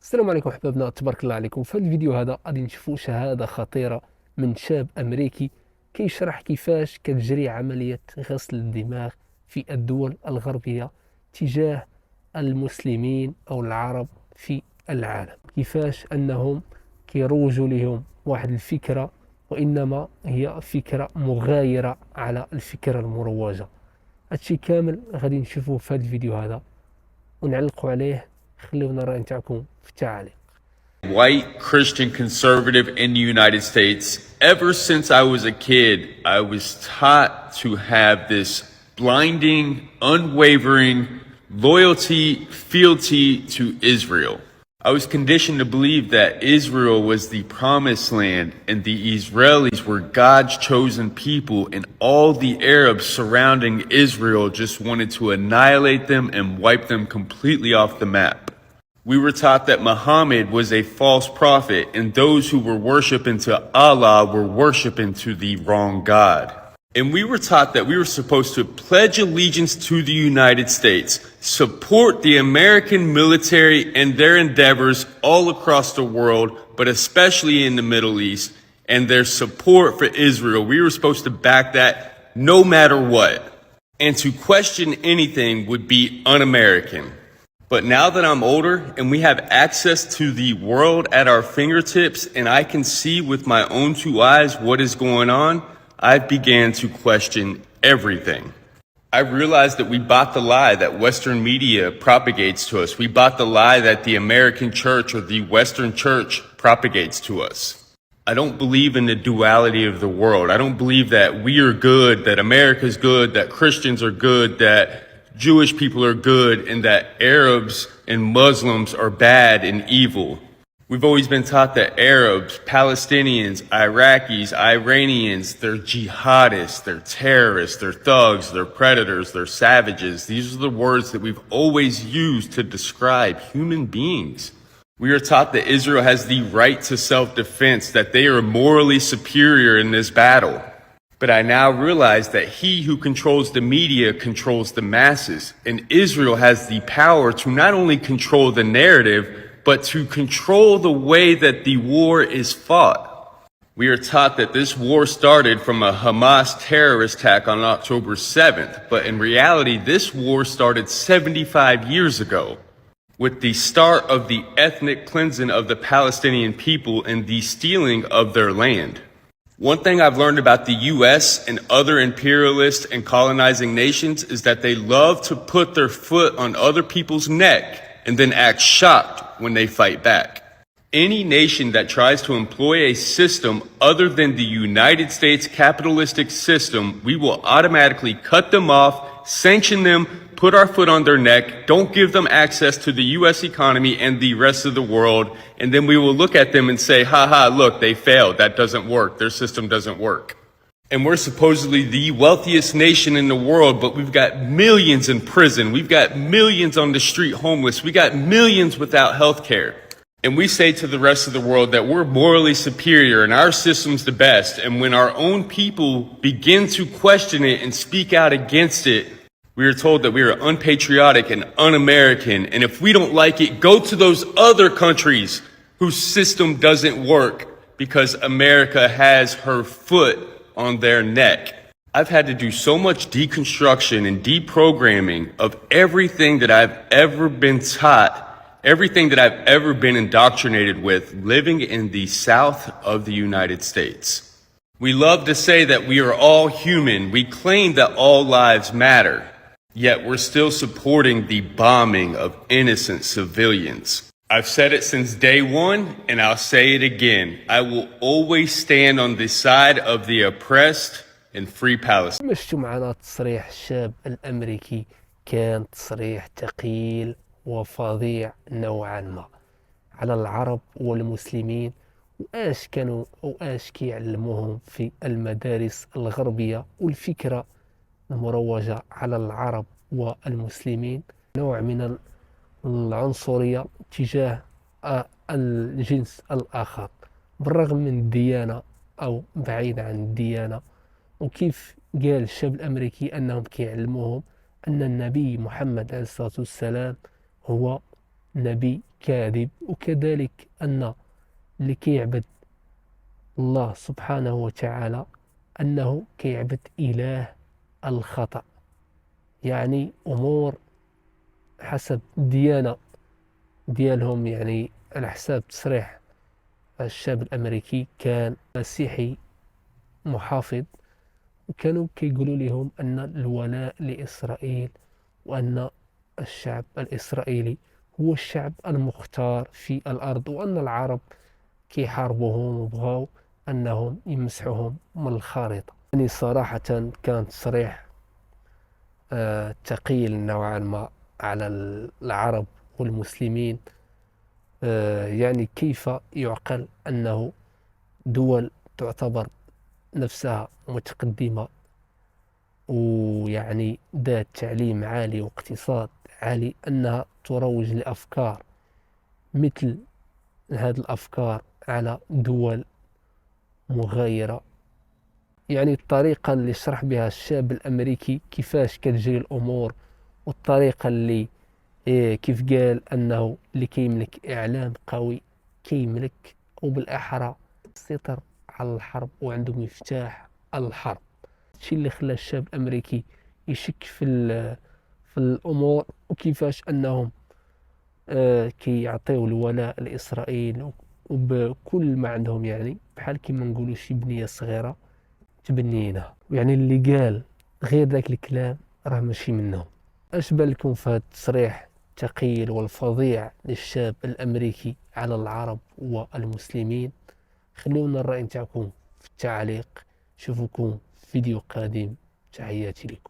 السلام عليكم احبابنا، تبارك الله عليكم. في هذا الفيديو هذا غادي نشوفوا شهاده خطيره من شاب امريكي كيشرح كيفاش كتجري عمليه غسل الدماغ في الدول الغربيه تجاه المسلمين او العرب في العالم، كيفاش انهم كيروجوا لهم واحد الفكره وانما هي فكره مغايره على الفكره المروجه. هادشي كامل غادي نشوفوه في هذا الفيديو هذا ونعلقوا عليه. خليونا الرأي نتاعكم في التعاليق. White Christian conservative in the United States. Ever since I was a kid, I was taught to have this blinding, unwavering loyalty, fealty to Israel. I was conditioned to believe that Israel was the promised land and the Israelis were God's chosen people, and all the Arabs surrounding Israel just wanted to annihilate them and wipe them completely off the map. We were taught that Muhammad was a false prophet and those who were worshiping to Allah were worshiping to the wrong God. And we were taught that we were supposed to pledge allegiance to the United States, support the American military and their endeavors all across the world, but especially in the Middle East, and their support for Israel. We were supposed to back that no matter what. And to question anything would be un-American. But now that I'm older and we have access to the world at our fingertips and I can see with my own two eyes what is going on, I began to question everything. I realized that we bought the lie that Western media propagates to us. We bought the lie that the American church or the Western church propagates to us. I don't believe in the duality of the world. I don't believe that we are good, that America's good, that Christians are good, that Jewish people are good, and that Arabs and Muslims are bad and evil. We've always been taught that Arabs, Palestinians, Iraqis, Iranians, they're jihadists, they're terrorists, they're thugs, they're predators, they're savages. These are the words that we've always used to describe human beings. We are taught that Israel has the right to self-defense, that they are morally superior in this battle. But I now realize that he who controls the media controls the masses, and Israel has the power to not only control the narrative, but to control the way that the war is fought. We are taught that this war started from a Hamas terrorist attack on October 7th, but in reality, this war started 75 years ago, with the start of the ethnic cleansing of the Palestinian people and the stealing of their land. One thing I've learned about the U.S. and other imperialist and colonizing nations is that they love to put their foot on other people's neck and then act shocked when they fight back. Any nation that tries to employ a system other than the United States capitalistic system, we will automatically cut them off, sanction them, put our foot on their neck, don't give them access to the U.S. economy and the rest of the world, and then we will look at them and say, look, they failed, that doesn't work, their system doesn't work. And we're supposedly the wealthiest nation in the world, but we've got millions in prison, we've got millions on the street homeless, we got millions without health care. And we say to the rest of the world that we're morally superior and our system's the best, and when our own people begin to question it and speak out against it, we are told that we are unpatriotic and un-American, and if we don't like it, go to those other countries whose system doesn't work because America has her foot on their neck. I've had to do so much deconstruction and deprogramming of everything that I've ever been taught, everything that I've ever been indoctrinated with living in the South of the United States. We love to say that we are all human. We claim that all lives matter. Yet we're still supporting the bombing of innocent civilians. I've said it since day one, and I'll say it again. I will always stand on the side of the oppressed and free Palestine. شفتوا معنا تصريح الشاب الأمريكي، كان تصريح ثقيل وفظيع نوعا ما على العرب والمسلمين، وآش كيعلموهم في المدارس الغربية، والفكرة المروجة على العرب والمسلمين نوع من العنصرية تجاه الجنس الآخر بالرغم من الديانة أو بعيد عن الديانة. وكيف قال الشاب الأمريكي أنهم كيعلموهم أن النبي محمد عليه الصلاة والسلام هو نبي كاذب، وكذلك أن اللي كيعبد الله سبحانه وتعالى أنه كيعبد إله الخطأ، يعني أمور حسب الديانة ديالهم. يعني على حساب تصريح الشاب الأمريكي كان مسيحي محافظ، وكانوا كيقولوا لهم أن الولاء لإسرائيل، وأن الشعب الإسرائيلي هو الشعب المختار في الأرض، وأن العرب كيحاربوهم وبغاو أنهم يمسحوهم من الخارطة. يعني صراحة كان تصريح ثقيل نوعا ما على العرب والمسلمين. يعني كيف يعقل أنه دول تعتبر نفسها متقدمة ويعني ذات تعليم عالي واقتصاد عالي أنها تروج لأفكار مثل هذه الأفكار على دول مغايرة. يعني الطريقة اللي شرح بها الشاب الأمريكي كيفاش كتجري الأمور، والطريقة اللي كيف قال أنه اللي كيملك إعلام قوي كيملك، أو بالأحرى سيطر على الحرب وعنده مفتاح الحرب. الشيء اللي خلى الشاب الأمريكي يشك في الأمور، وكيفاش أنهم كيعطيو الولاء لإسرائيل وبكل ما عندهم، يعني بحال كيما نقولوا شي بنية صغيرة تبنينها. يعني اللي قال غير ذاك الكلام راه ماشي منهم. اش بان لكم في هذا التصريح الثقيل والفظيع للشاب الأمريكي على العرب والمسلمين؟ خلونا الرأي نتاعكم في التعليق. شوفكم في فيديو قادم، تحياتي لكم.